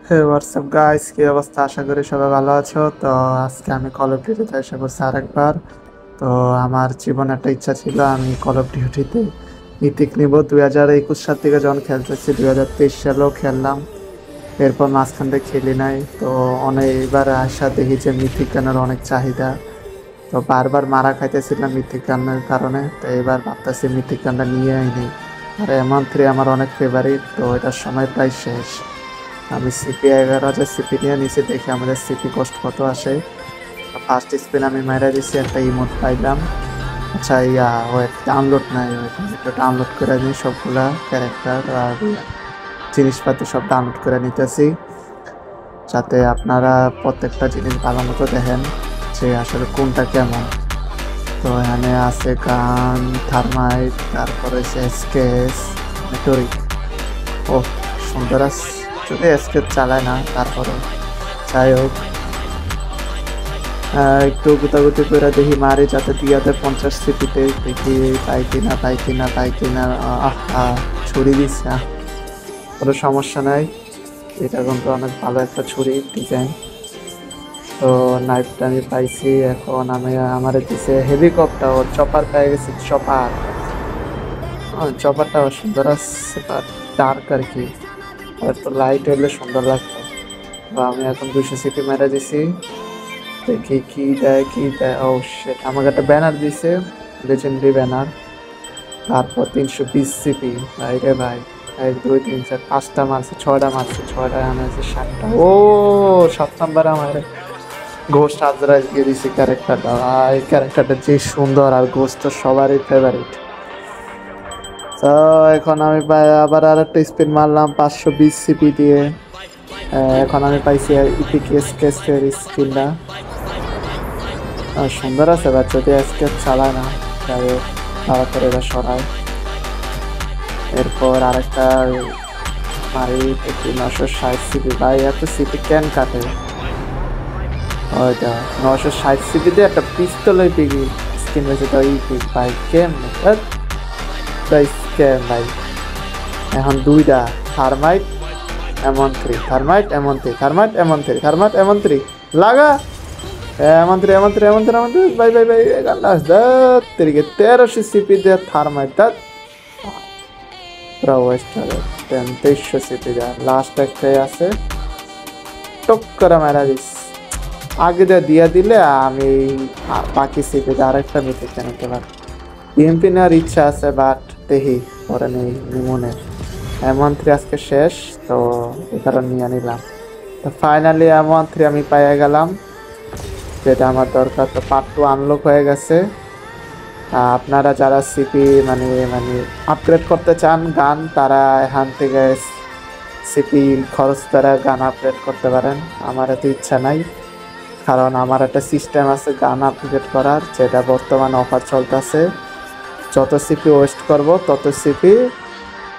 হে WhatsApp guys, কি অবস্থা? আশা করি সবাই ভালো আছো। তো আজকে আমি কল অফ ডিউটিতে এসে করছি আরেকবার। তো আমার জীবনে একটা ইচ্ছা ছিল, আমি কল অফ ডিউটিতে ইতিক নিব। 2021 সাল থেকে যখন খেলতেছি, 2023 সালেও খেললাম, এরপর মাঝখান থেকে খেলি নাই। তো অনেক এবার আসা দেখি যে মিথিক গানের অনেক চাহিদা। তো বারবার মারা খাইতেছিলাম মিথিক গানের কারণে। তো এবার ভাবতেছি মিথিক গানটা নিয়ে আইনি। আর এমন 3 আমার অনেক ফেভারিট। তো এটার সময় প্রায় শেষ। আমি সিপি 11,000 সিপি নিয়ে নিচে দেখি আমাদের সিপি কষ্ট কত আসে। ফার্স্ট স্পিন আমি মাইরা দিছি, একটা ইমোট পাইলাম। আচ্ছা, ওয়েট, ডাউনলোড নাই, ওয়েট একটু ডাউনলোড করে নিই সবগুলা ক্যারেক্টার আর জিনিসপাতি সব ডাউনলোড করে নিতেছি, যাতে আপনারা প্রত্যেকটা জিনিস ভালো মতো দেখেন যে আসলে কোনটা কেমন। তো এখানে আছে গান, থার্মাইট, তারপরে হচ্ছে স্কেচ, মেটোরিক। ও সুন্দর আছে, যদি স্কেচ চালায় না তারপরে। যাই হোক, একটু গুতাগুতি করে দেখি মারি, যাতে দিয়াতে 50 সিপিতে দেখি পাই কিনা। ছুরি দিচ্ছে, কোনো সমস্যা নাই। এটা কিন্তু অনেক ভালো একটা ছুরি ডিজাইন। তো নাইফটা আমি পাইছি। এখন আমি আমার দিছে হেলিকপ্টার, ওর চপার পেয়ে গেছি। চপারটাও সুন্দর আছে, বাট ডার্ক আর কি, আর একটু লাইট হলে সুন্দর লাগতো। তো আমি এখন 200 সিপি মেরে দিছি, দেখি কি দেয়। ও শিট, আমাকে একটা ব্যানার দিছে, লেজেন্ডারি ব্যানার। তারপর 320 সিপি, ভাই রে ভাই। 1 2 3 4 5টা মারছে, 6টা মারছে, 6টা আনাইছে, 7টা। ও 7 নাম্বার আমার ঘোস্ট আজরাইল দিয়ে দিছে ক্যারেক্টারটা। ভাই ক্যারেক্টারটা যে সুন্দর, আর ঘোস্ট তো সবারই ফেভারিট। তো এখন আমি আবার আর একটা স্পিন মারলাম 520 সিপি দিয়ে। এখন আমি পাইছি ইপিক স্কেচের স্কিনটা। সুন্দর আছে, বাট যদি স্কেচ চালায় না, যাই হোক তাড়াতাড়ি এটা সরায়। এরপর আরেকটা মারি, দেখি 960 সিপি। ভাই এত সিপি কেন কাটে? ওইটা 960 সিপি দিয়ে একটা পিস্তল পিকি স্কিন হয়েছে। তো ইপিক ভাই কেমনে স্ক্যাম ভাই। এখন দুইটা থার্মাইট এমন থ্রি লাগা। এমন থ্রি ভাই লাস্ট তেরিকে 1300 সিপি দিয়ে থার্মাইট পুরা ওয়েস্ট হবে। 2300 সিপি দেয়, লাস্ট একটাই আছে, টক করে মারা দিস। আগে দিয়া দিলে আমি বাকি সিপি দিয়ে আরেকটা মিথিক নিতে পারি। বিএমপি নেওয়ার ইচ্ছা আছে, বাট দেখি পরে নেই নিমনে। এমন 3 আজকে শেষ, তো এই কারণে নিয়ে নিলাম। তো ফাইনালি এমন 3 আমি পাইয়া গেলাম, যেটা আমার দরকার। তো পার্ট 2 আনলক হয়ে গেছে। আপনারা যারা সিপি মানে মানে আপগ্রেড করতে চান গান, তারা এখান থেকে সিপি খরচ করে গান আপগ্রেড করতে পারেন। আমার এত ইচ্ছা নাই, কারণ আমার একটা সিস্টেম আছে গান আপগ্রেড করার, যেটা বর্তমানে অফার চলতেছে। যত সিপি ওয়েস্ট করব তত সিপি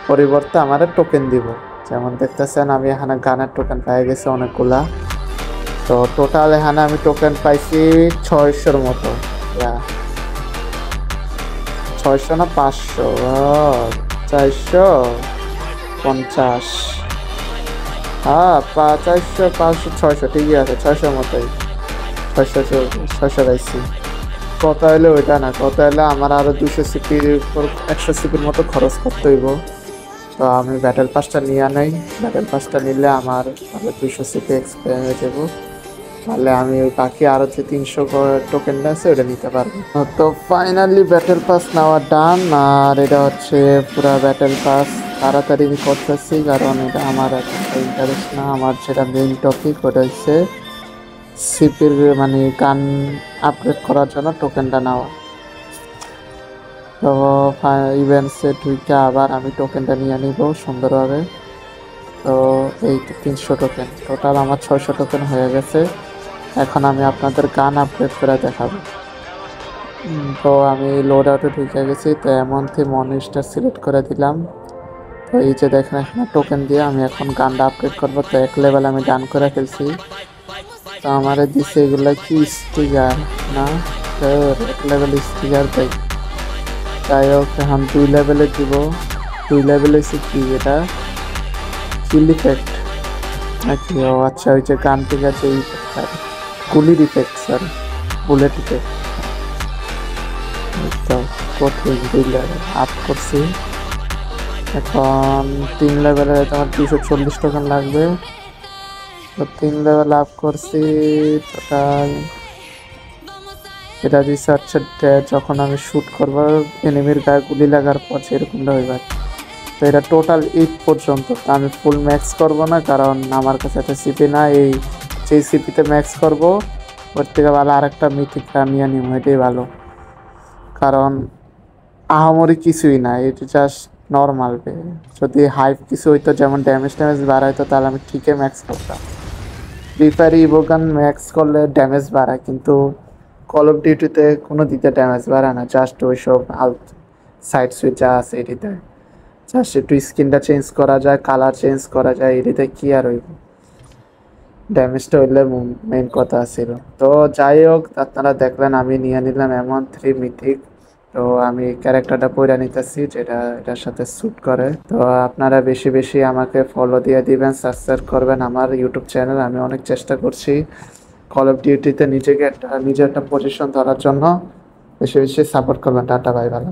পরিবর্তে আমার টোকেন দিব। যেমন দেখতেছেন আমি এখানে গানের টোকেন পেয়ে গেছি অনেকগুলা। তো টোটাল এখানে আমি টোকেন পাইছি 600-র মতো। 600 না 500, 450। হ্যাঁ, 400 500 600 ঠিকই আছে, 600 মতোই। 600 পাইছি। কত হলে ওইটা না, কত হলে আমার আরো 200 সিপির উপর 100 সিপির মতো খরচ করতে হইব। তো আমি ব্যাটেল পাসটা নিয়ে নেই। ব্যাটেল পাসটা নিলে আমার 200 সিপি এক্সপেয়ার হয়ে যাব। তাহলে আমি ওই বাকি আরো যে 300 টোকেন আছে ওটা নিতে পারবো। তো ফাইনালি ব্যাটেল পাস নেওয়া ডান। আর এটা হচ্ছে পুরা ব্যাটেল পাস তাড়াতাড়ি আমি করতেছি, কারণ এটা আমার ইন্টারেস্ট না। আমার যেটা মেইন টপিক ওটা হচ্ছে সিপির মানে গান আপগ্রেড করার জন্য টোকেনটা নেওয়া। তো ইভেন্টসে ঢুকে আবার আমি টোকেনটা নিয়ে নিব সুন্দরভাবে। তো এই 300 টোকেন, টোটাল আমার 600 টোকেন হয়ে গেছে। এখন আমি আপনাদের গান আপগ্রেড করে দেখাবো। তো আমি লোড আউটে ঢুকে গেছি। তো এমন মনিস্টার সিলেক্ট করে দিলাম। তো এই যে দেখেন এখানে টোকেন দিয়ে আমি এখন গানটা আপগ্রেড করবো। তো 1 লেভেল আমি ডান করে ফেলছি। তো আমার দিচ্ছে এগুলো কি স্টিকার না, তো 1 লেভেল স্টিকার দেয়। যাই হোক এখন 2 লেভেলে দিব। 2 লেভেলে কি এটা কিল ইফেক্ট। নাকি? ও আচ্ছা, ওই যে গান ঠিক আছে, গুলির ইফেক্ট, সরি, বুলেট ইফেক্ট। তো কঠিন, 2 লেভেল আপ করছি। এখন 3 লেভেলে তোমার 240 টোকেন লাগবে। তো 3 লেভেল আপ করছি টোটাল। এটা দিচ্ছে হচ্ছে যখন আমি শ্যুট করবো এনিমির গায়ে গুলি লাগার পর সেরকমটা হইবার। তো এটা টোটাল 8 পর্যন্ত। তো আমি ফুল ম্যাক্স করব না, কারণ আমার কাছে একটা সিপি না। এই যে সিপিতে ম্যাক্স করব ওর থেকে ভালো আরেকটা মিথিক নিয়ে নিব, এটাই ভালো। কারণ আহামরি কিছুই না, এটা জাস্ট নর্মাল। যদি হাইপ কিছু হইতো, যেমন ড্যামেজ বাড়াইতো, তাহলে আমি ঠিকই ম্যাক্স করতাম। ফ্রি ফায়ার ইভোগান ম্যাক্স করলে ড্যামেজ বাড়ায়, কিন্তু কল অফ ডিউটিতে কোনো দিতে ড্যামেজ বাড়ায় না। জাস্ট ওইসব সাইড সুইচ যা আছে এটিতে জাস্ট একটু স্কিনটা চেঞ্জ করা যায়, কালার চেঞ্জ করা যায়, এটিতে কি আর হইব, ড্যামেজটা হইলে মেন কথা ছিল। তো যাই হোক, আপনারা দেখলেন আমি নিয়ে নিলাম M13 মিথিক। তো আমি ক্যারেক্টারটা পইরা নিতেছি যেটা এটার সাথে স্যুট করে। তো আপনারা বেশি বেশি আমাকে ফলো দিয়ে দিবেন, সাবস্ক্রাইব করবেন আমার ইউটিউব চ্যানেল। আমি অনেক চেষ্টা করছি কল অফ ডিউটিতে নিজেকে নিজের একটা পজিশন ধরার জন্য। বেশি বেশি সাপোর্ট করবেন। টাটা, বাই, ভালো।